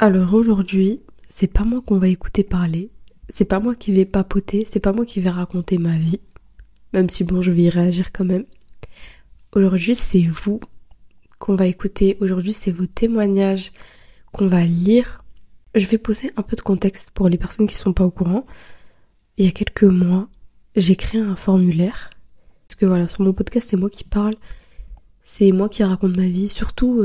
Alors aujourd'hui, c'est pas moi qu'on va écouter parler, c'est pas moi qui vais papoter, c'est pas moi qui vais raconter ma vie, même si bon, je vais y réagir quand même. Aujourd'hui, c'est vous qu'on va écouter, aujourd'hui, c'est vos témoignages qu'on va lire. Je vais poser un peu de contexte pour les personnes qui sont pas au courant. Il y a quelques mois, j'ai créé un formulaire, parce que voilà, sur mon podcast, c'est moi qui parle, c'est moi qui raconte ma vie, surtout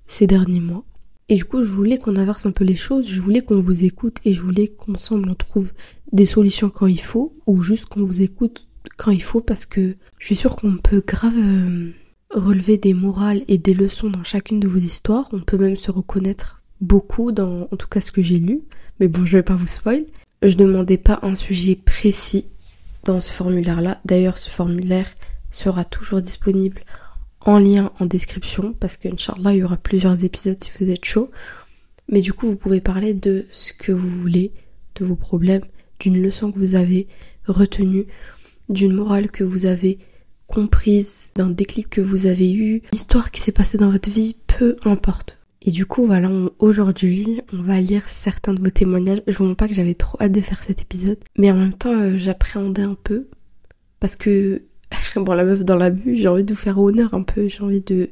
ces derniers mois. Et du coup, je voulais qu'on inverse un peu les choses, je voulais qu'on vous écoute et je voulais qu'ensemble on trouve des solutions quand il faut, ou juste qu'on vous écoute quand il faut, parce que je suis sûre qu'on peut grave relever des morales et des leçons dans chacune de vos histoires. On peut même se reconnaître beaucoup dans, en tout cas, ce que j'ai lu. Mais bon, je vais pas vous spoil. Je demandais pas un sujet précis dans ce formulaire-là. D'ailleurs, ce formulaire sera toujours disponible en lien en description, parce que Inch'Allah il y aura plusieurs épisodes si vous êtes chaud. Mais du coup vous pouvez parler de ce que vous voulez, de vos problèmes, d'une leçon que vous avez retenue, d'une morale que vous avez comprise, d'un déclic que vous avez eu, une histoire qui s'est passée dans votre vie, peu importe. Et du coup voilà, aujourd'hui on va lire certains de vos témoignages. Je vous montre pas que j'avais trop hâte de faire cet épisode, mais en même temps j'appréhendais un peu, parce que bon, la meuf dans l'abus, j'ai envie de vous faire honneur un peu, j'ai envie de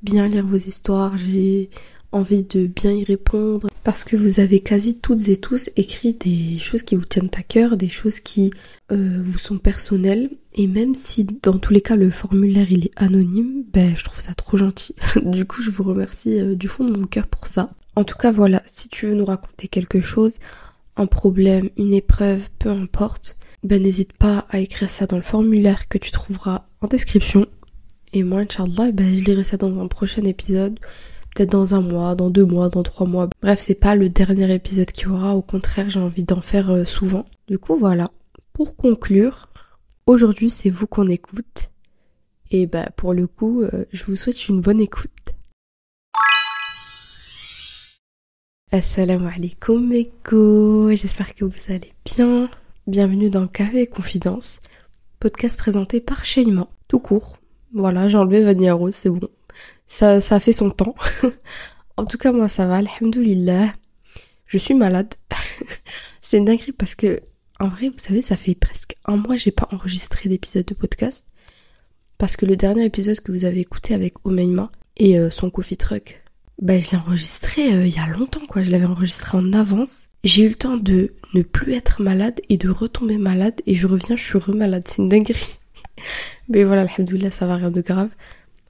bien lire vos histoires, j'ai envie de bien y répondre, parce que vous avez quasi toutes et tous écrit des choses qui vous tiennent à cœur, des choses qui vous sont personnelles, et même si dans tous les cas le formulaire il est anonyme, je trouve ça trop gentil. Du coup je vous remercie du fond de mon cœur pour ça. En tout cas voilà, si tu veux nous raconter quelque chose, un problème, une épreuve, peu importe, n'hésite pas à écrire ça dans le formulaire que tu trouveras en description. Et moi, Inch'Allah, je lirai ça dans un prochain épisode. Peut-être dans 1 mois, dans 2 mois, dans 3 mois. Bref, c'est pas le dernier épisode qu'il y aura. Au contraire, j'ai envie d'en faire souvent. Du coup, voilà. Pour conclure, aujourd'hui, c'est vous qu'on écoute. Et pour le coup, je vous souhaite une bonne écoute. Assalamu alaikum, meko. J'espère que vous allez bien. Bienvenue dans Café et Confidence, podcast présenté par Sheima, tout court. Voilà, j'ai enlevé Vanilla Rose, c'est bon. Ça a fait son temps. En tout cas, moi ça va, alhamdoulilah. Je suis malade. C'est une dinguerie parce que, en vrai, vous savez, ça fait presque 1 mois que j'ai pas enregistré d'épisode de podcast. Parce que le dernier épisode que vous avez écouté avec Omeima et son coffee truck, je l'ai enregistré il y a longtemps, quoi. Je l'avais enregistré en avance. J'ai eu le temps de ne plus être malade et de retomber malade, et je reviens, je suis remalade, c'est une dinguerie. Mais voilà, alhamdoulilah, ça va, rien de grave.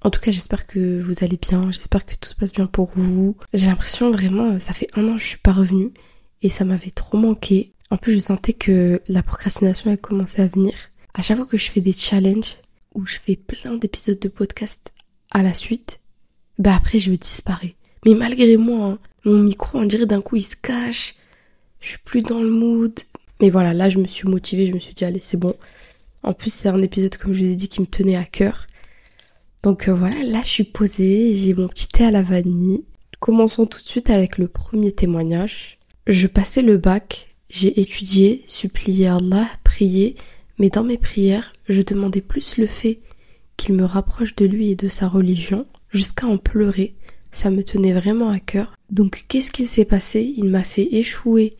En tout cas, j'espère que vous allez bien, j'espère que tout se passe bien pour vous. J'ai l'impression vraiment, ça fait 1 an que je suis pas revenue et ça m'avait trop manqué. En plus, je sentais que la procrastination a commencé à venir. À chaque fois que je fais des challenges où je fais plein d'épisodes de podcast à la suite, après je disparais. Mais malgré moi, hein, mon micro, on dirait d'un coup il se cache. Je suis plus dans le mood. Mais voilà, là je me suis motivée, je me suis dit allez c'est bon. En plus c'est un épisode, comme je vous ai dit, qui me tenait à cœur. Donc voilà, là je suis posée, j'ai mon petit thé à la vanille. Commençons tout de suite avec le premier témoignage. Je passais le bac, j'ai étudié, supplié Allah, prié, mais dans mes prières, je demandais plus le fait qu'il me rapproche de lui et de sa religion, jusqu'à en pleurer. Ça me tenait vraiment à cœur. Donc qu'est-ce qu'il s'est passé ? Il m'a fait échouer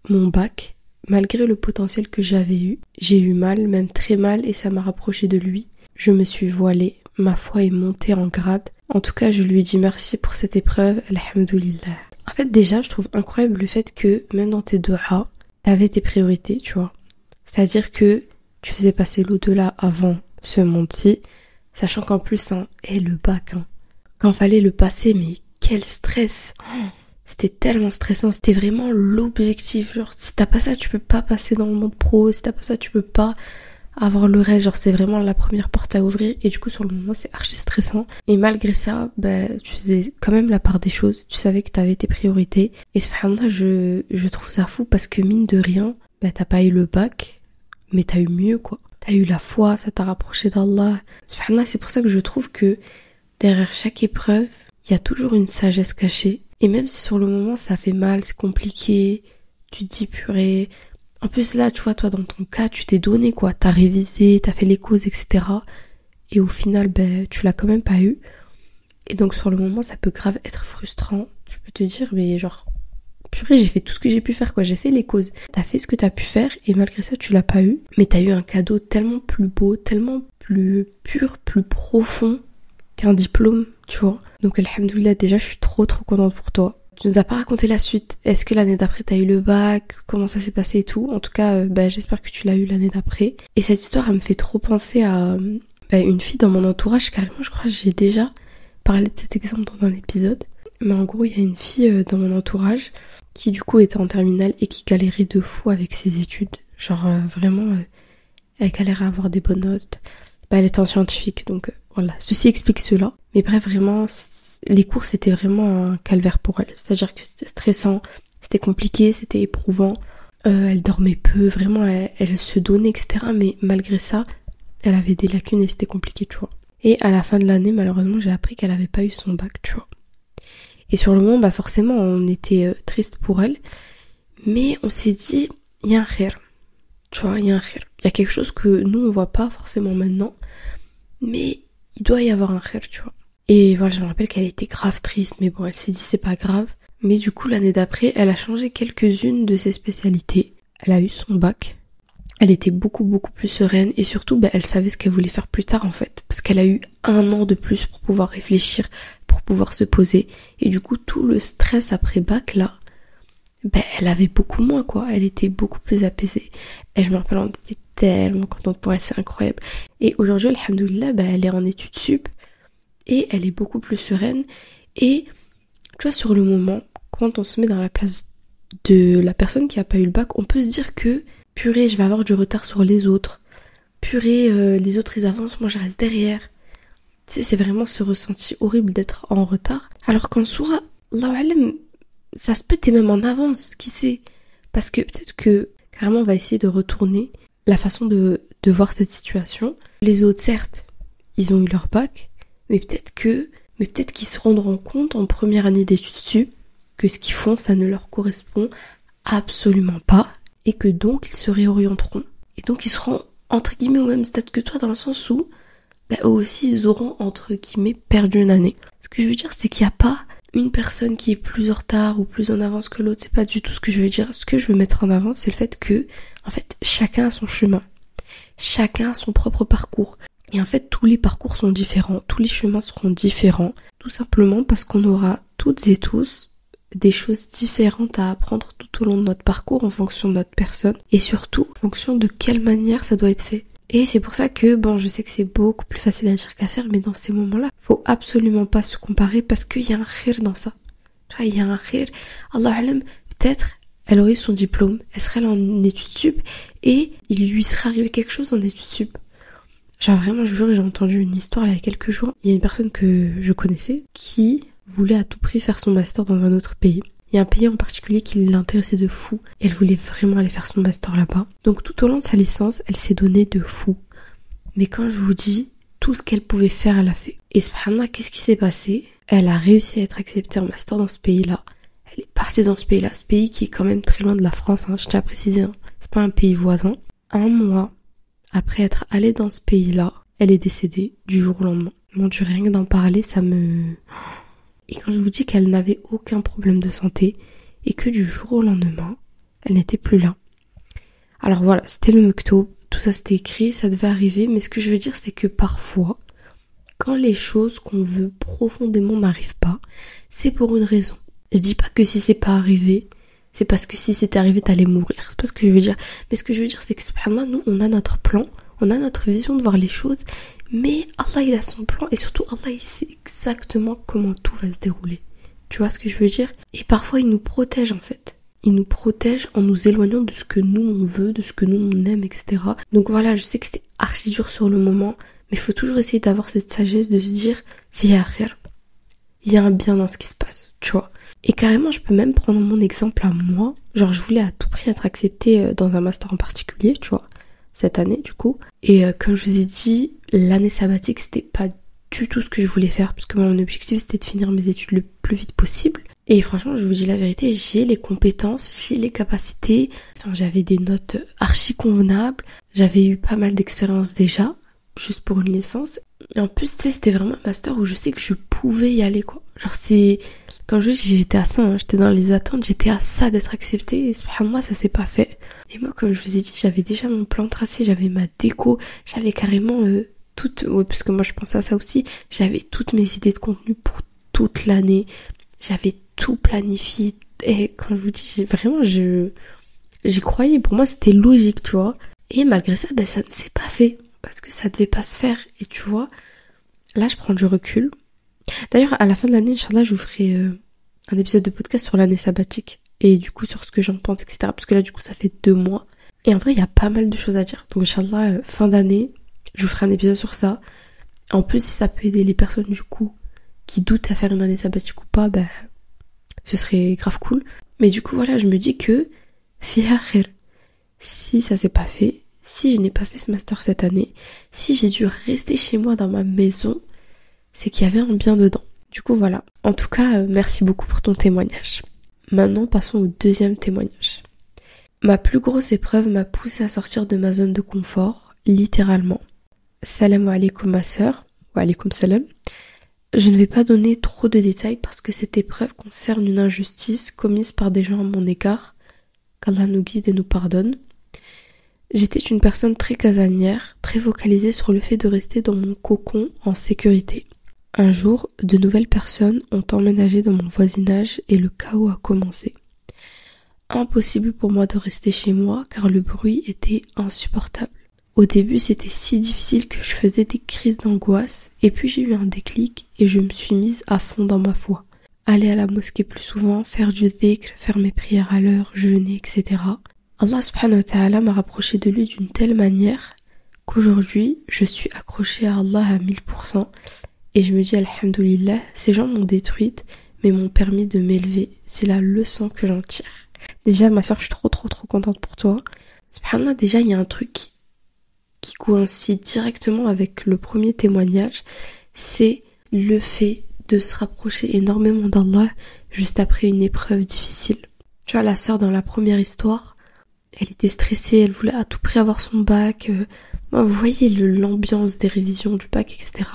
mon bac, malgré le potentiel que j'avais eu. J'ai eu mal, même très mal, et ça m'a rapproché de lui. Je me suis voilée, ma foi est montée en grade. En tout cas, je lui dis merci pour cette épreuve, alhamdoulilah. En fait, déjà, je trouve incroyable le fait que, même dans tes du'as, t'avais tes priorités, tu vois. C'est-à-dire que tu faisais passer l'au-delà avant ce monde-ci, sachant qu'en plus, le bac, quand fallait le passer, mais quel stress! C'était tellement stressant, c'était vraiment l'objectif. Genre, si t'as pas ça, tu peux pas passer dans le monde pro. Si t'as pas ça, tu peux pas avoir le reste. Genre, c'est vraiment la première porte à ouvrir. Et du coup, sur le moment, c'est archi stressant. Et malgré ça, tu faisais quand même la part des choses. Tu savais que t'avais tes priorités. Et subhanallah, je trouve ça fou parce que mine de rien, t'as pas eu le bac, mais t'as eu mieux, quoi. T'as eu la foi, ça t'a rapproché d'Allah. Subhanallah, c'est pour ça que je trouve que derrière chaque épreuve, il y a toujours une sagesse cachée. Et même si sur le moment ça fait mal, c'est compliqué, tu te dis purée. En plus là, tu vois, toi dans ton cas, tu t'es donné quoi. T'as révisé, t'as fait les causes, etc. Et au final, tu l'as quand même pas eu. Et donc sur le moment, ça peut grave être frustrant. Tu peux te dire, mais genre, purée, j'ai fait tout ce que j'ai pu faire, quoi. J'ai fait les causes. T'as fait ce que t'as pu faire et malgré ça, tu l'as pas eu. Mais t'as eu un cadeau tellement plus beau, tellement plus pur, plus profond qu'un diplôme, tu vois. Donc, alhamdoulilah, déjà, je suis trop contente pour toi. Tu nous as pas raconté la suite. Est-ce que l'année d'après, t'as eu le bac? Comment ça s'est passé et tout? En tout cas, j'espère que tu l'as eu l'année d'après. Et cette histoire, elle me fait trop penser à une fille dans mon entourage. Carrément, je crois que j'ai déjà parlé de cet exemple dans un épisode. Mais en gros, il y a une fille dans mon entourage qui du coup était en terminale et qui galérait de fou avec ses études. Genre vraiment, elle galérait à avoir des bonnes notes. Elle était en scientifique, donc voilà. Ceci explique cela. Mais bref, vraiment, les cours c'était vraiment un calvaire pour elle. C'est-à-dire que c'était stressant, c'était compliqué, c'était éprouvant. Elle dormait peu, vraiment, elle se donnait, etc. Mais malgré ça, elle avait des lacunes et c'était compliqué, tu vois. Et à la fin de l'année, malheureusement, j'ai appris qu'elle avait pas eu son bac, tu vois. Et sur le moment, forcément, on était triste pour elle. Mais on s'est dit, il y a un khair. Tu vois, il y a un khair. Il y a quelque chose que nous, on voit pas forcément maintenant. Mais il doit y avoir un khair, tu vois. Et voilà, je me rappelle qu'elle était grave triste. Mais bon, elle s'est dit, c'est pas grave. Mais du coup, l'année d'après, elle a changé quelques-unes de ses spécialités. Elle a eu son bac. Elle était beaucoup plus sereine. Et surtout, elle savait ce qu'elle voulait faire plus tard, en fait. Parce qu'elle a eu 1 an de plus pour pouvoir réfléchir, pour pouvoir se poser. Et du coup, tout le stress après bac, là, elle avait beaucoup moins, quoi. Elle était beaucoup plus apaisée. Et je me rappelle, on était tellement contente pour elle, c'est incroyable. Et aujourd'hui, alhamdoulilah, elle est en études sup. Et elle est beaucoup plus sereine. Et, tu vois, sur le moment, quand on se met dans la place de la personne qui a pas eu le bac, on peut se dire que, purée, je vais avoir du retard sur les autres. Purée, les autres, ils avancent, moi, je reste derrière. Tu sais, c'est vraiment ce ressenti horrible d'être en retard. Alors qu'en soi, Allahu alam, ça se peut, t'es même en avance, qui sait? Parce que peut-être que, carrément, on va essayer de retourner la façon de voir cette situation. Les autres, certes, ils ont eu leur bac, mais peut-être qu'ils se rendront compte en première année d'études sup que ce qu'ils font, ça ne leur correspond absolument pas, et que donc, ils se réorienteront. Et donc, ils seront, entre guillemets, au même stade que toi, dans le sens où, eux aussi, ils auront, entre guillemets, perdu une année. Ce que je veux dire, c'est qu'il n'y a pas une personne qui est plus en retard ou plus en avance que l'autre. C'est pas du tout ce que je veux dire. Ce que je veux mettre en avant, c'est le fait que, en fait, chacun a son chemin. Chacun a son propre parcours. Et en fait, tous les parcours sont différents. Tous les chemins seront différents. Tout simplement parce qu'on aura toutes et tous des choses différentes à apprendre tout au long de notre parcours en fonction de notre personne. Et surtout, en fonction de quelle manière ça doit être fait. Et c'est pour ça que, je sais que c'est beaucoup plus facile à dire qu'à faire, mais dans ces moments-là, faut absolument pas se comparer parce qu'il y a un khir dans ça. Tu vois, il y a un khir. Allah alam, peut-être, elle aurait eu son diplôme, elle serait là en études sup, et il lui serait arrivé quelque chose en études sup. Genre vraiment, je vous jure, j'ai entendu une histoire là, il y a quelques jours. Il y a une personne que je connaissais qui voulait à tout prix faire son master dans un autre pays. Il y a un pays en particulier qui l'intéressait de fou. Et elle voulait vraiment aller faire son master là-bas. Donc tout au long de sa licence, elle s'est donnée de fou. Mais quand je vous dis, tout ce qu'elle pouvait faire, elle a fait. Et subhanallah, qu'est-ce qui s'est passé? Elle a réussi à être acceptée en master dans ce pays-là. Elle est partie dans ce pays-là. Ce pays qui est quand même très loin de la France, je tiens à préciser. C'est pas un pays voisin. 1 mois après être allée dans ce pays-là, elle est décédée du jour au lendemain. Mon Dieu, rien que d'en parler, ça me... Et quand je vous dis qu'elle n'avait aucun problème de santé et que du jour au lendemain, elle n'était plus là. Alors voilà, c'était le Mektoub, tout ça c'était écrit, ça devait arriver, mais ce que je veux dire c'est que parfois, quand les choses qu'on veut profondément n'arrivent pas, c'est pour une raison. Je dis pas que si c'est pas arrivé, c'est parce que si c'était arrivé t'allais mourir, c'est pas ce que je veux dire. Mais ce que je veux dire c'est que subhanallah, nous on a notre plan, on a notre vision de voir les choses, mais Allah il a son plan et surtout Allah il sait exactement comment tout va se dérouler. Tu vois ce que je veux dire? Et parfois il nous protège en fait. Il nous protège en nous éloignant de ce que nous on veut, de ce que nous on aime, etc. Donc voilà, je sais que c'était archi dur sur le moment, mais il faut toujours essayer d'avoir cette sagesse de se dire fiya khair. Il y a un bien dans ce qui se passe, tu vois. Et carrément, je peux même prendre mon exemple à moi. Genre, je voulais à tout prix être acceptée dans un master en particulier, tu vois, cette année, du coup. Et comme je vous ai dit, l'année sabbatique, c'était pas du tout ce que je voulais faire, parce que mon objectif, c'était de finir mes études le plus vite possible. Et franchement, je vous dis la vérité, j'ai les compétences, j'ai les capacités. Enfin, j'avais des notes archi convenables. J'avais eu pas mal d'expérience déjà, juste pour une licence. Et en plus, tu sais, c'était vraiment un master où je sais que je pouvais y aller, quoi. Genre, Quand je dis j'étais à ça, hein, j'étais dans les attentes, j'étais à ça d'être acceptée et subhanallah ça s'est pas fait. Et moi comme je vous ai dit, j'avais déjà mon plan tracé, j'avais ma déco, j'avais carrément toutes, ouais, parce que moi je pensais à ça aussi, j'avais toutes mes idées de contenu pour toute l'année, j'avais tout planifié et quand je vous dis vraiment j'y croyais, pour moi c'était logique tu vois. Et malgré ça, ça ne s'est pas fait parce que ça devait pas se faire et tu vois, là je prends du recul. D'ailleurs, à la fin de l'année, Inch'Allah, je vous ferai un épisode de podcast sur l'année sabbatique et du coup sur ce que j'en pense, etc. Parce que là, du coup, ça fait 2 mois. Et en vrai, il y a pas mal de choses à dire. Donc, Inch'Allah, fin d'année, je vous ferai un épisode sur ça. En plus, si ça peut aider les personnes, du coup, qui doutent à faire une année sabbatique ou pas, ce serait grave cool. Mais du coup, voilà, je me dis que, fiha khair. Si ça s'est pas fait, si je n'ai pas fait ce master cette année, si j'ai dû rester chez moi dans ma maison, c'est qu'il y avait un bien dedans. Du coup, voilà. En tout cas, merci beaucoup pour ton témoignage. Maintenant, passons au deuxième témoignage. Ma plus grosse épreuve m'a poussée à sortir de ma zone de confort, littéralement. Salam alaikum ma sœur, wa alaikum salam. Je ne vais pas donner trop de détails parce que cette épreuve concerne une injustice commise par des gens à mon égard. Qu'Allah nous guide et nous pardonne. J'étais une personne très casanière, très focalisée sur le fait de rester dans mon cocon en sécurité. Un jour, de nouvelles personnes ont emménagé dans mon voisinage et le chaos a commencé. Impossible pour moi de rester chez moi car le bruit était insupportable. Au début, c'était si difficile que je faisais des crises d'angoisse et puis j'ai eu un déclic et je me suis mise à fond dans ma foi. Aller à la mosquée plus souvent, faire du dhikr, faire mes prières à l'heure, jeûner, etc. Allah subhanahu wa ta'ala m'a rapproché de lui d'une telle manière qu'aujourd'hui, je suis accrochée à Allah à 1000%. Et je me dis, alhamdoulilah, ces gens m'ont détruite, mais m'ont permis de m'élever. C'est la leçon que j'en tire. Déjà, ma soeur, je suis trop contente pour toi. Subhanallah, déjà, il y a un truc qui coïncide directement avec le premier témoignage. C'est le fait de se rapprocher énormément d'Allah juste après une épreuve difficile. Tu vois, la sœur dans la première histoire, elle était stressée, elle voulait à tout prix avoir son bac. Vous voyez l'ambiance des révisions du bac, etc.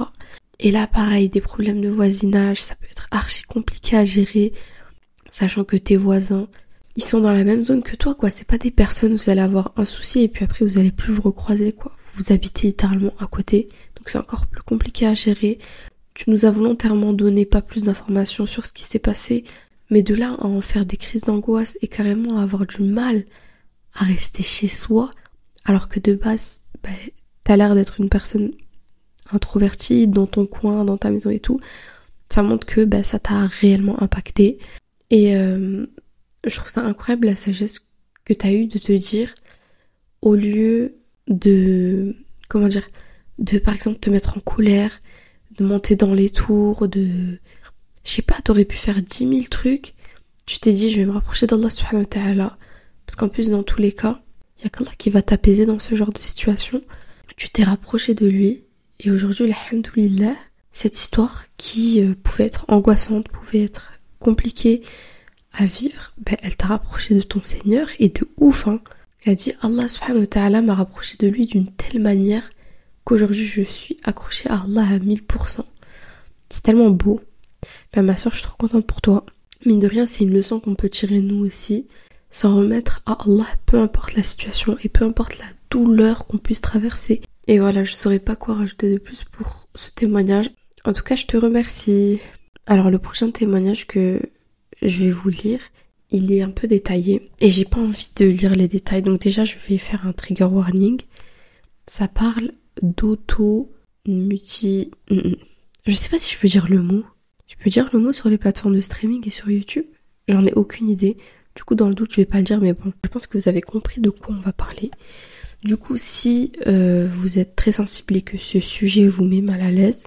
Et là, pareil, des problèmes de voisinage, ça peut être archi compliqué à gérer, sachant que tes voisins, ils sont dans la même zone que toi, quoi. C'est pas des personnes où vous allez avoir un souci et puis après vous allez plus vous recroiser, quoi. Vous habitez littéralement à côté, donc c'est encore plus compliqué à gérer. Tu nous as volontairement donné pas plus d'informations sur ce qui s'est passé, mais de là à en faire des crises d'angoisse et carrément à avoir du mal à rester chez soi, alors que de base, t'as l'air d'être une personne introvertie dans ton coin, dans ta maison et tout, ça montre que ça t'a réellement impacté. Et je trouve ça incroyable la sagesse que t'as eue de te dire, au lieu de, de par exemple te mettre en colère, de monter dans les tours, je sais pas, t'aurais pu faire 10 000 trucs, tu t'es dit je vais me rapprocher d'Allah subhanahu wa ta'ala, parce qu'en plus dans tous les cas, il y a qu'Allah qui va t'apaiser dans ce genre de situation. Tu t'es rapproché de lui, et aujourd'hui, alhamdoulilah, cette histoire qui pouvait être angoissante, pouvait être compliquée à vivre, elle t'a rapproché de ton Seigneur, et de ouf, hein. Elle a dit, Allah subhanahu wa ta'ala m'a rapproché de lui d'une telle manière qu'aujourd'hui je suis accrochée à Allah à 1000%. C'est tellement beau. Ma soeur, je suis trop contente pour toi. Mine de rien, c'est une leçon qu'on peut tirer nous aussi, s'en remettre à Allah, peu importe la situation, et peu importe la douleur qu'on puisse traverser. Et voilà, je saurais pas quoi rajouter de plus pour ce témoignage. En tout cas, je te remercie. Alors, le prochain témoignage que je vais vous lire, il est un peu détaillé. Et j'ai pas envie de lire les détails. Donc déjà, je vais faire un trigger warning. Ça parle d'auto-muti... Je sais pas si je peux dire le mot. Je peux dire le mot sur les plateformes de streaming et sur YouTube. J'en ai aucune idée. Du coup, dans le doute, je vais pas le dire, mais bon. Je pense que vous avez compris de quoi on va parler. Du coup, si vous êtes très sensible et que ce sujet vous met mal à l'aise,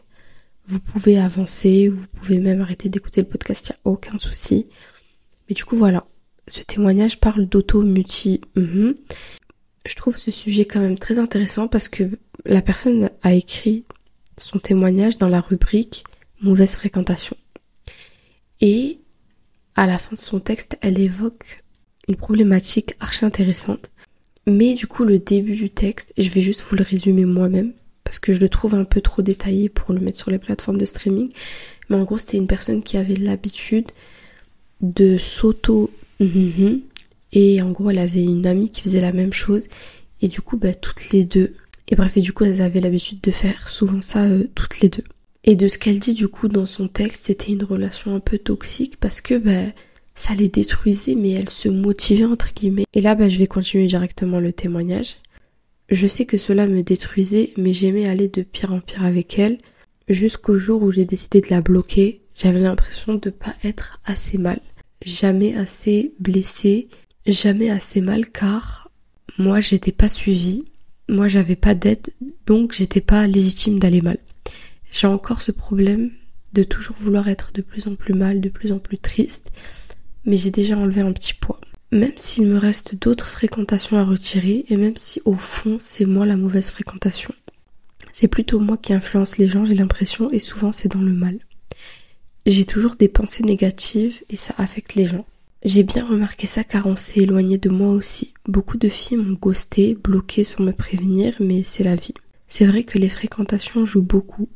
vous pouvez avancer, vous pouvez même arrêter d'écouter le podcast, il n'y a aucun souci. Mais du coup, voilà. Ce témoignage parle d'auto-muti. Je trouve ce sujet quand même très intéressant parce que la personne a écrit son témoignage dans la rubrique « Mauvaise fréquentation ». Et à la fin de son texte, elle évoque une problématique archi intéressante. Mais du coup, le début du texte, je vais juste vous le résumer moi-même, parce que je le trouve un peu trop détaillé pour le mettre sur les plateformes de streaming. Mais en gros, c'était une personne qui avait l'habitude de s'auto et en gros elle avait une amie qui faisait la même chose et du coup toutes les deux, et bref, et du coup elles avaient l'habitude de faire souvent ça toutes les deux. Et de ce qu'elle dit du coup dans son texte, c'était une relation un peu toxique parce que ça les détruisait mais elles se motivaient entre guillemets. Et là je vais continuer directement le témoignage. Je sais que cela me détruisait mais j'aimais aller de pire en pire avec elle jusqu'au jour où j'ai décidé de la bloquer. J'avais l'impression de pas être assez mal, jamais assez blessée, jamais assez mal car moi j'étais pas suivie, moi j'avais pas d'aide donc j'étais pas légitime d'aller mal. J'ai encore ce problème de toujours vouloir être de plus en plus mal, de plus en plus triste, mais j'ai déjà enlevé un petit poids. Même s'il me reste d'autres fréquentations à retirer, et même si au fond c'est moi la mauvaise fréquentation, c'est plutôt moi qui influence les gens, j'ai l'impression, et souvent c'est dans le mal. J'ai toujours des pensées négatives et ça affecte les gens. J'ai bien remarqué ça car on s'est éloigné de moi aussi. Beaucoup de filles m'ont ghosté, bloqué sans me prévenir, mais c'est la vie. C'est vrai que les fréquentations jouent beaucoup.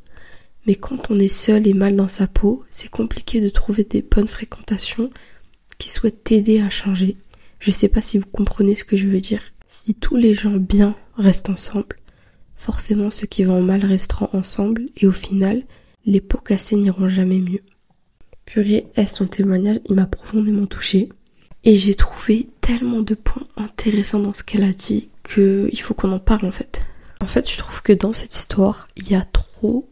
Mais quand on est seul et mal dans sa peau, c'est compliqué de trouver des bonnes fréquentations qui souhaitent t'aider à changer. Je sais pas si vous comprenez ce que je veux dire. Si tous les gens bien restent ensemble, forcément ceux qui vont mal resteront ensemble et au final, les peaux cassées n'iront jamais mieux. Purée, son témoignage, il m'a profondément touchée. Et j'ai trouvé tellement de points intéressants dans ce qu'elle a dit qu'il faut qu'on en parle en fait. En fait, je trouve que dans cette histoire, il y a trop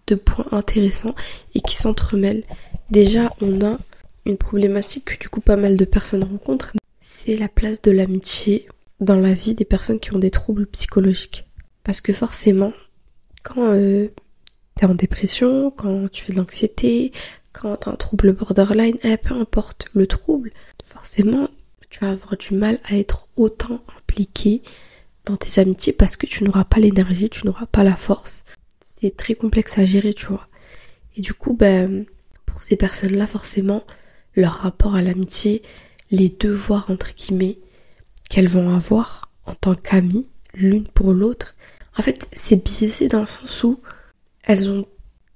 de points intéressants et qui s'entremêlent. Déjà, on a une problématique que du coup pas mal de personnes rencontrent, c'est la place de l'amitié dans la vie des personnes qui ont des troubles psychologiques. Parce que forcément, quand t'es en dépression, quand tu fais de l'anxiété, quand t'as un trouble borderline, peu importe le trouble, forcément tu vas avoir du mal à être autant impliqué dans tes amitiés parce que tu n'auras pas l'énergie, tu n'auras pas la force. C'est très complexe à gérer, tu vois. Et du coup, pour ces personnes-là, forcément, leur rapport à l'amitié, les devoirs, entre guillemets, qu'elles vont avoir en tant qu'amies, l'une pour l'autre, en fait, c'est biaisé dans le sens où elles ont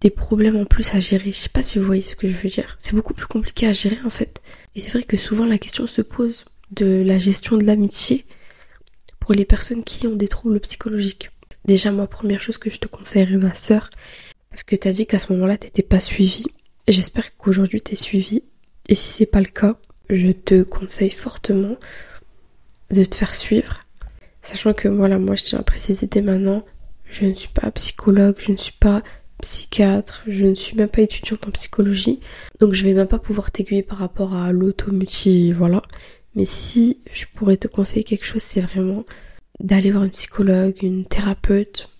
des problèmes en plus à gérer. Je sais pas si vous voyez ce que je veux dire. C'est beaucoup plus compliqué à gérer, en fait. Et c'est vrai que souvent, la question se pose de la gestion de l'amitié pour les personnes qui ont des troubles psychologiques. Déjà, moi, première chose que je te conseillerais, ma sœur, parce que t'as dit qu'à ce moment-là, t'étais pas suivie. J'espère qu'aujourd'hui, t'es suivie. Et si c'est pas le cas, je te conseille fortement de te faire suivre. Sachant que moi, je tiens à préciser dès maintenant, je ne suis pas psychologue, je ne suis pas psychiatre, je ne suis même pas étudiante en psychologie. Donc, je vais même pas pouvoir t'aiguiller par rapport à l'automuti, voilà. Mais si je pourrais te conseiller quelque chose, c'est vraiment d'aller voir une psychologue, une thérapeute,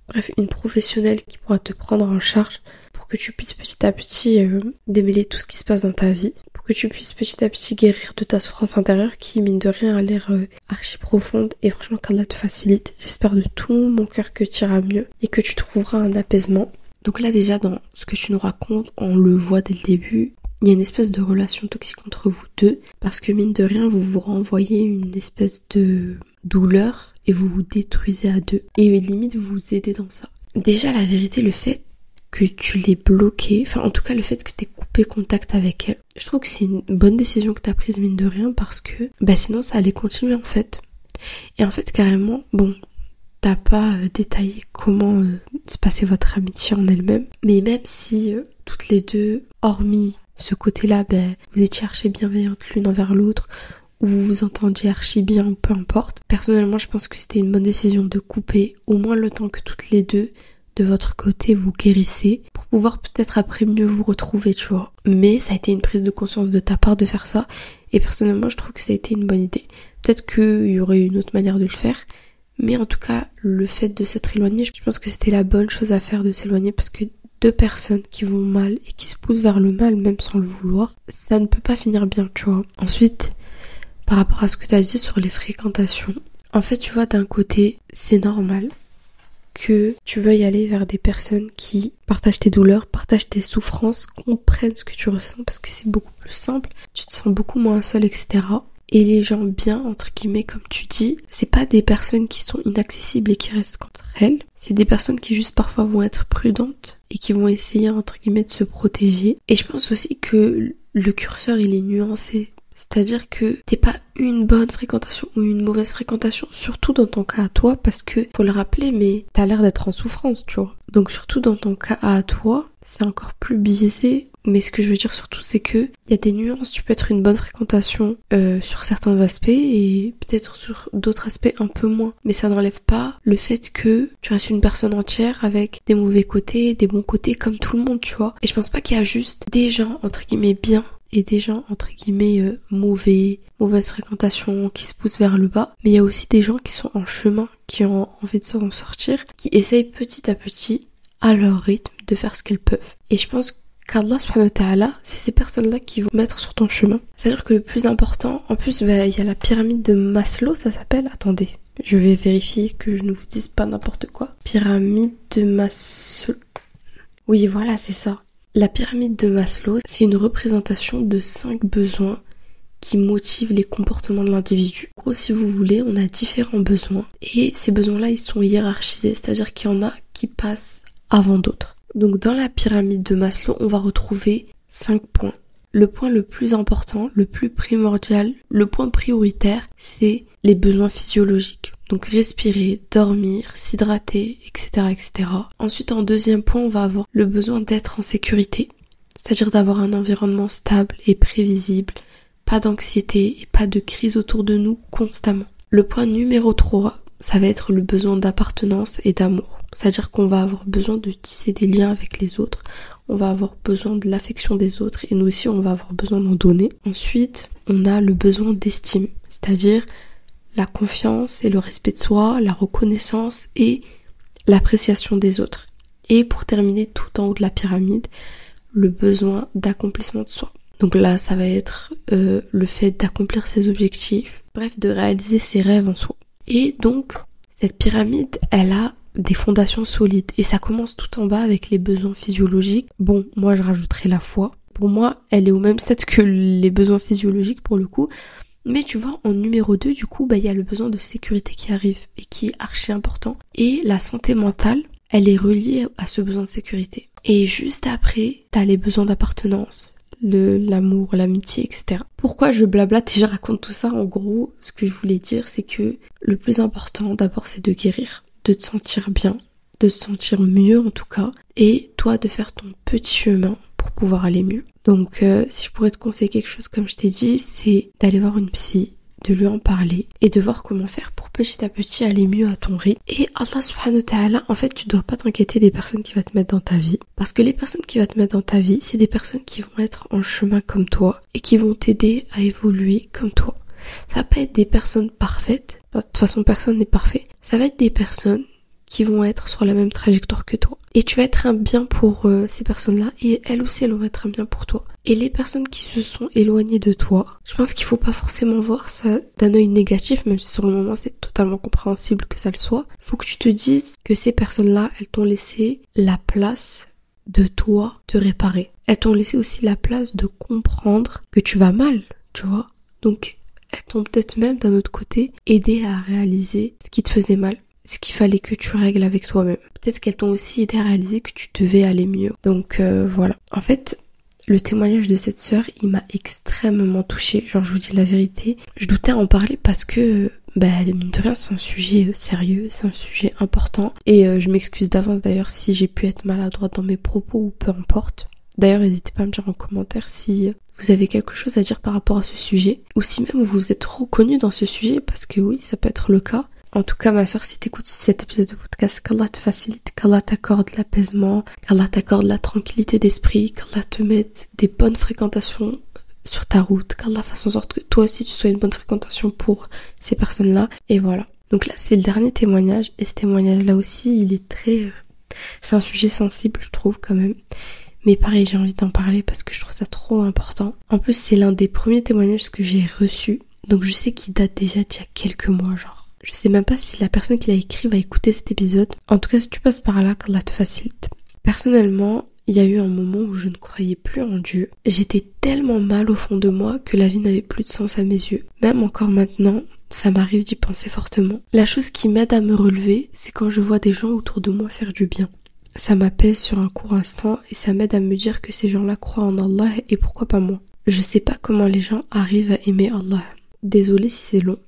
bref, une professionnelle qui pourra te prendre en charge pour que tu puisses petit à petit démêler tout ce qui se passe dans ta vie, pour que tu puisses petit à petit guérir de ta souffrance intérieure qui, mine de rien, a l'air archi profonde et franchement qu'Allah te facilite. J'espère de tout mon cœur que tu iras mieux et que tu trouveras un apaisement. Donc là déjà, dans ce que tu nous racontes, on le voit dès le début, il y a une espèce de relation toxique entre vous deux parce que mine de rien, vous vous renvoyez une espèce de douleur et vous vous détruisez à deux. Et limite, vous vous aidez dans ça. Déjà, la vérité, le fait que tu l'aies bloquée, enfin en tout cas le fait que tu aies coupé contact avec elle, je trouve que c'est une bonne décision que tu as prise mine de rien parce que sinon ça allait continuer en fait. Et en fait carrément, t'as pas détaillé comment se passait votre amitié en elle-même, mais même si toutes les deux, hormis ce côté-là, vous étiez archi bienveillantes l'une envers l'autre, ou vous vous entendiez archi bien ou peu importe. Personnellement, je pense que c'était une bonne décision de couper au moins le temps que toutes les deux, de votre côté, vous guérissez pour pouvoir peut-être après mieux vous retrouver, tu vois. Mais ça a été une prise de conscience de ta part de faire ça et personnellement, je trouve que ça a été une bonne idée. Peut-être qu'il y aurait une autre manière de le faire, mais en tout cas, le fait de s'être éloigné, je pense que c'était la bonne chose à faire de s'éloigner parce que deux personnes qui vont mal et qui se poussent vers le mal même sans le vouloir, ça ne peut pas finir bien, tu vois. Ensuite, par rapport à ce que tu as dit sur les fréquentations, en fait, tu vois, d'un côté, c'est normal que tu veuilles aller vers des personnes qui partagent tes douleurs, partagent tes souffrances, comprennent ce que tu ressens parce que c'est beaucoup plus simple, tu te sens beaucoup moins seul, etc. Et les gens bien, entre guillemets, comme tu dis, c'est pas des personnes qui sont inaccessibles et qui restent contre elles. C'est des personnes qui juste parfois vont être prudentes et qui vont essayer, entre guillemets, de se protéger. Et je pense aussi que le curseur, il est nuancé. C'est-à-dire que t'es pas une bonne fréquentation ou une mauvaise fréquentation, surtout dans ton cas à toi, parce que, faut le rappeler, mais t'as l'air d'être en souffrance, tu vois. Donc surtout dans ton cas à toi, c'est encore plus biaisé. Mais ce que je veux dire surtout, c'est que il y a des nuances. Tu peux être une bonne fréquentation sur certains aspects et peut-être sur d'autres aspects un peu moins. Mais ça n'enlève pas le fait que tu restes une personne entière avec des mauvais côtés, des bons côtés, comme tout le monde, tu vois. Et je pense pas qu'il y a juste des gens, entre guillemets, bien et des gens, entre guillemets, mauvaise fréquentation, qui se poussent vers le bas. Mais il y a aussi des gens qui sont en chemin, qui ont envie de s'en sortir, qui essayent petit à petit, à leur rythme, de faire ce qu'elles peuvent. Et je pense qu'Allah subhanahu wa ta'ala, c'est ces personnes-là qui vont mettre sur ton chemin. C'est-à-dire que le plus important, en plus, il y a la pyramide de Maslow, ça s'appelle. Attendez, je vais vérifier que je ne vous dise pas n'importe quoi. Pyramide de Maslow. Oui, voilà, c'est ça. La pyramide de Maslow, c'est une représentation de 5 besoins qui motivent les comportements de l'individu. En gros, si vous voulez, on a différents besoins. Et ces besoins-là, ils sont hiérarchisés. C'est-à-dire qu'il y en a qui passent avant d'autres. Donc dans la pyramide de Maslow, on va retrouver 5 points. Le point le plus important, le plus primordial, le point prioritaire, c'est les besoins physiologiques. Donc respirer, dormir, s'hydrater, etc., etc. Ensuite, en deuxième point, on va avoir le besoin d'être en sécurité. C'est-à-dire d'avoir un environnement stable et prévisible, pas d'anxiété et pas de crise autour de nous constamment. Le point numéro 3, ça va être le besoin d'appartenance et d'amour. C'est-à-dire qu'on va avoir besoin de tisser des liens avec les autres, on va avoir besoin de l'affection des autres et nous aussi on va avoir besoin d'en donner. Ensuite, on a le besoin d'estime, c'est-à-dire la confiance et le respect de soi, la reconnaissance et l'appréciation des autres. Et pour terminer tout en haut de la pyramide, le besoin d'accomplissement de soi. Donc là, ça va être le fait d'accomplir ses objectifs, bref, de réaliser ses rêves en soi. Et donc, cette pyramide, elle a des fondations solides. Et ça commence tout en bas avec les besoins physiologiques. Bon, moi je rajouterai la foi. Pour moi, elle est au même stade que les besoins physiologiques pour le coup. Mais tu vois, en numéro 2, du coup, il y a le besoin de sécurité qui arrive et qui est archi important. Et la santé mentale, elle est reliée à ce besoin de sécurité. Et juste après, t'as les besoins d'appartenance, l'amour, l'amitié, etc. Pourquoi je blablate et je raconte tout ça? En gros, ce que je voulais dire, c'est que le plus important, d'abord, c'est de guérir, de te sentir bien, de te sentir mieux en tout cas, et toi de faire ton petit chemin pour pouvoir aller mieux. Donc si je pourrais te conseiller quelque chose, comme je t'ai dit, c'est d'aller voir une psy, de lui en parler et de voir comment faire pour petit à petit aller mieux à ton rythme. Et Allah subhanahu wa ta'ala, en fait, tu dois pas t'inquiéter des personnes qui vont te mettre dans ta vie, parce que les personnes qui vont te mettre dans ta vie, c'est des personnes qui vont être en chemin comme toi et qui vont t'aider à évoluer comme toi. Ça va pas être des personnes parfaites, de toute façon personne n'est parfait, ça va être des personnes qui vont être sur la même trajectoire que toi. Et tu vas être un bien pour ces personnes-là, et elles aussi, elles vont être un bien pour toi. Et les personnes qui se sont éloignées de toi, je pense qu'il faut pas forcément voir ça d'un œil négatif, même si sur le moment c'est totalement compréhensible que ça le soit. Faut que tu te dises que ces personnes-là, elles t'ont laissé la place de toi te réparer. Elles t'ont laissé aussi la place de comprendre que tu vas mal, tu vois. Donc, elles t'ont peut-être même, d'un autre côté, aidé à réaliser ce qui te faisait mal, ce qu'il fallait que tu règles avec toi-même. Peut-être qu'elles t'ont aussi aidé à réaliser que tu devais aller mieux. Donc voilà. En fait, le témoignage de cette sœur, il m'a extrêmement touchée. Genre, je vous dis la vérité. Je doutais à en parler parce que, mine de rien, c'est un sujet sérieux, c'est un sujet important. Et je m'excuse d'avance d'ailleurs si j'ai pu être maladroite dans mes propos ou peu importe. D'ailleurs, n'hésitez pas à me dire en commentaire si vous avez quelque chose à dire par rapport à ce sujet. Ou si même vous êtes reconnu dans ce sujet, parce que oui, ça peut être le cas. En tout cas, ma soeur, si t'écoutes cet épisode de podcast, qu'Allah te facilite, qu'Allah t'accorde l'apaisement, qu'Allah t'accorde la tranquillité d'esprit, qu'Allah te mette des bonnes fréquentations sur ta route, qu'Allah fasse en sorte que toi aussi tu sois une bonne fréquentation pour ces personnes-là. Et voilà. Donc là, c'est le dernier témoignage. Et ce témoignage-là aussi, il est très... c'est un sujet sensible, je trouve, quand même. Mais pareil, j'ai envie d'en parler parce que je trouve ça trop important. En plus, c'est l'un des premiers témoignages que j'ai reçus. Donc je sais qu'il date déjà d'il y a quelques mois, genre. Je sais même pas si la personne qui l'a écrit va écouter cet épisode. En tout cas, si tu passes par là, qu'Allah te facilite. Personnellement, il y a eu un moment où je ne croyais plus en Dieu. J'étais tellement mal au fond de moi que la vie n'avait plus de sens à mes yeux. Même encore maintenant, ça m'arrive d'y penser fortement. La chose qui m'aide à me relever, c'est quand je vois des gens autour de moi faire du bien. Ça m'apaise sur un court instant et ça m'aide à me dire que ces gens-là croient en Allah et pourquoi pas moi. Je sais pas comment les gens arrivent à aimer Allah. Désolée si c'est long.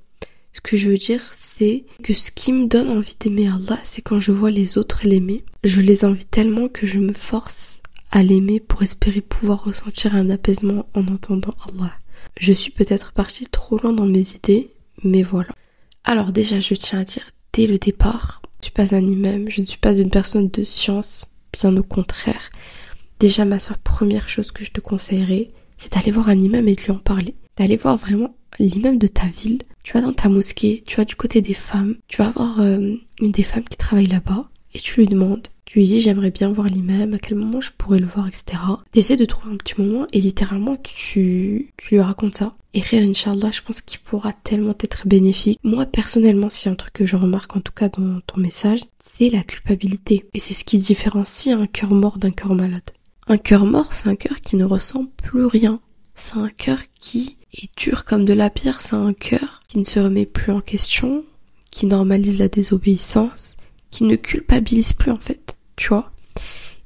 Ce que je veux dire, c'est que ce qui me donne envie d'aimer Allah, c'est quand je vois les autres l'aimer. Je les envie tellement que je me force à l'aimer pour espérer pouvoir ressentir un apaisement en entendant Allah. Je suis peut-être partie trop loin dans mes idées, mais voilà. Alors déjà, je tiens à dire, dès le départ, je ne suis pas un imam, je ne suis pas une personne de science, bien au contraire. Déjà, ma soeur, première chose que je te conseillerais, c'est d'aller voir un imam et de lui en parler. D'aller voir vraiment l'imam de ta ville. Tu vas dans ta mosquée, tu vas du côté des femmes, tu vas voir une des femmes qui travaille là-bas et tu lui demandes. Tu lui dis j'aimerais bien voir l'imam, à quel moment je pourrais le voir, etc. T'essaies de trouver un petit moment et littéralement tu lui racontes ça. Et réel, Inch'Allah, je pense qu'il pourra tellement être bénéfique. Moi, personnellement, s'il y a un truc que je remarque, en tout cas dans ton message, c'est la culpabilité. Et c'est ce qui différencie un cœur mort d'un cœur malade. Un cœur mort, c'est un cœur qui ne ressent plus rien. C'est un cœur qui est dur comme de la pierre, c'est un cœur qui ne se remet plus en question, qui normalise la désobéissance, qui ne culpabilise plus en fait, tu vois.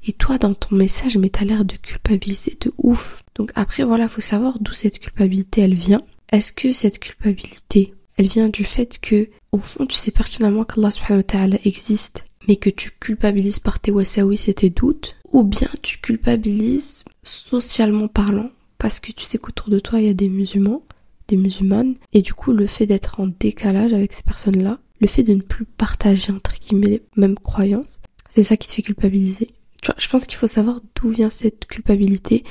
Et toi, dans ton message, mais t'as l'air de culpabiliser de ouf. Donc après, voilà, faut savoir d'où cette culpabilité, elle vient. Est-ce que cette culpabilité, elle vient du fait que, au fond, tu sais pertinemment qu'Allah subhanahu wa ta'ala existe, mais que tu culpabilises par tes wasawis et tes doutes, ou bien tu culpabilises socialement parlant, parce que tu sais qu'autour de toi, il y a des musulmans, des musulmanes, et du coup, le fait d'être en décalage avec ces personnes-là, le fait de ne plus partager, entre guillemets, les mêmes croyances, c'est ça qui te fait culpabiliser. Tu vois, je pense qu'il faut savoir d'où vient cette culpabilité.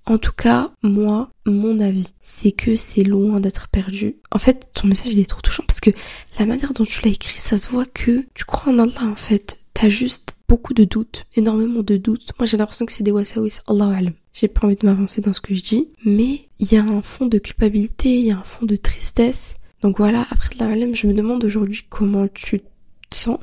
En tout cas, moi, mon avis, c'est que c'est loin d'être perdu. En fait, ton message, il est trop touchant parce que la manière dont tu l'as écrit, ça se voit que tu crois en Allah, en fait. T'as juste beaucoup de doutes, énormément de doutes. Moi, j'ai l'impression que c'est des wasawis, Allahu alam. J'ai pas envie de m'avancer dans ce que je dis, mais il y a un fond de culpabilité, il y a un fond de tristesse. Donc voilà, après Allahu alam, je me demande aujourd'hui comment tu te sens.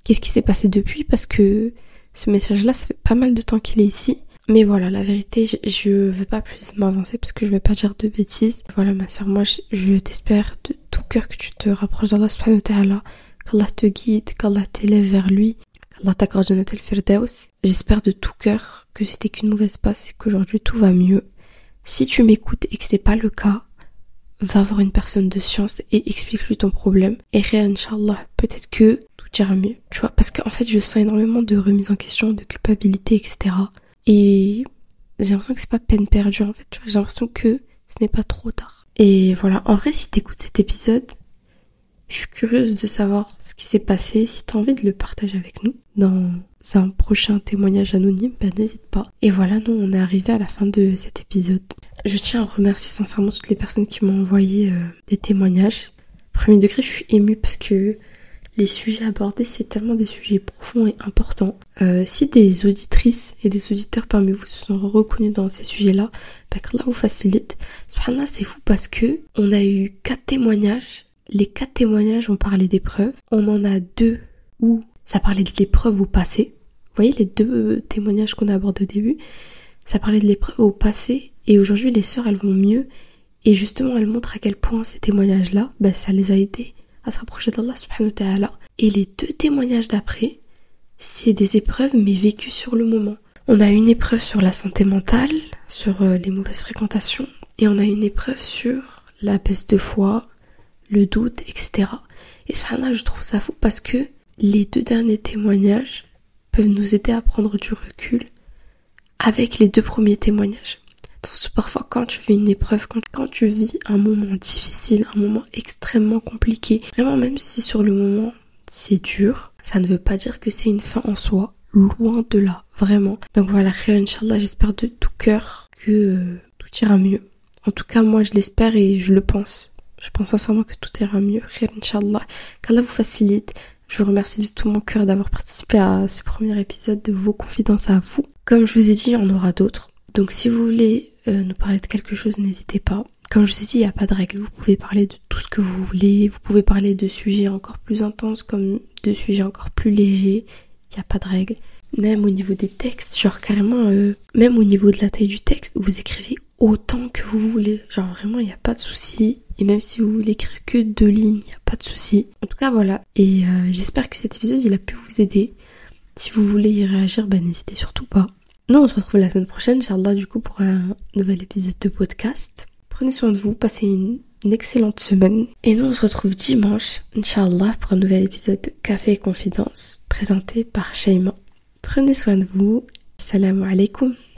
Qu'est-ce qui s'est passé depuis, parce que ce message-là, ça fait pas mal de temps qu'il est ici. Mais voilà, la vérité, je veux pas plus m'avancer parce que je vais pas dire de bêtises. Voilà ma soeur, moi je t'espère de tout cœur que tu te rapproches d'Allah subhanahu wa ta'ala, qu'Allah te guide, qu'Allah t'élève vers lui, qu'Allah t'accorde Jannat al-Firdaus. J'espère de tout cœur que c'était qu'une mauvaise passe et qu'aujourd'hui tout va mieux. Si tu m'écoutes et que c'est pas le cas, va voir une personne de science et explique-lui ton problème. Et réel, Inch'Allah, peut-être que tout ira mieux, tu vois. Parce qu'en fait, je sens énormément de remise en question, de culpabilité, etc. Et j'ai l'impression que c'est pas peine perdue, en fait, tu vois. J'ai l'impression que ce n'est pas trop tard. Et voilà, en vrai, si t'écoutes cet épisode, je suis curieuse de savoir ce qui s'est passé. Si t'as envie de le partager avec nous dans un prochain témoignage anonyme, ben n'hésite pas. Et voilà, nous, on est arrivé à la fin de cet épisode. Je tiens à remercier sincèrement toutes les personnes qui m'ont envoyé des témoignages. Premier degré, je suis émue parce que les sujets abordés, c'est tellement des sujets profonds et importants. Si des auditrices et des auditeurs parmi vous se sont reconnus dans ces sujets-là, ben qu'Allah vous facilite. Subhanallah, c'est fou parce que on a eu 4 témoignages. Les 4 témoignages ont parlé d'épreuves. On en a 2 où ça parlait de l'épreuve au passé. Vous voyez les 2 témoignages qu'on a abordés au début, ça parlait de l'épreuve au passé. Et aujourd'hui, les sœurs, elles vont mieux. Et justement, elles montrent à quel point ces témoignages-là, ben, ça les a aidées à se rapprocher d'Allah subhanahu wa ta'ala. Et les 2 témoignages d'après, c'est des épreuves mais vécues sur le moment. On a une épreuve sur la santé mentale, sur les mauvaises fréquentations, et on a une épreuve sur la baisse de foi, le doute, etc. Et subhanallah, je trouve ça fou parce que les 2 derniers témoignages peuvent nous aider à prendre du recul avec les 2 premiers témoignages. Parfois, quand tu vis une épreuve, quand tu vis un moment difficile, un moment extrêmement compliqué, vraiment même si sur le moment c'est dur, ça ne veut pas dire que c'est une fin en soi, loin de là, vraiment. Donc voilà, khayr, Inch'Allah, j'espère de tout cœur que tout ira mieux. En tout cas, moi je l'espère et je le pense. Je pense sincèrement que tout ira mieux, khayr, Inch'Allah, qu'Allah vous facilite. Je vous remercie de tout mon cœur d'avoir participé à ce premier épisode de Vos Confidences à vous. Comme je vous ai dit, il y en aura d'autres. Donc si vous voulez nous parler de quelque chose, n'hésitez pas. Comme je vous ai dit, il n'y a pas de règle. Vous pouvez parler de tout ce que vous voulez. Vous pouvez parler de sujets encore plus intenses comme de sujets encore plus légers. Il n'y a pas de règle. même au niveau des textes, genre carrément, même au niveau de la taille du texte, vous écrivez autant que vous voulez. Genre vraiment, il n'y a pas de souci. Et même si vous voulez écrire que 2 lignes, il n'y a pas de souci. En tout cas, voilà. Et j'espère que cet épisode, il a pu vous aider. Si vous voulez y réagir, n'hésitez surtout pas. Nous, on se retrouve la semaine prochaine, Inch'Allah, du coup, pour un nouvel épisode de podcast. Prenez soin de vous, passez une excellente semaine. Et nous, on se retrouve dimanche, Inch'Allah, pour un nouvel épisode de Café et Confidence, présenté par Shaima. Prenez soin de vous. Assalamu alaikum.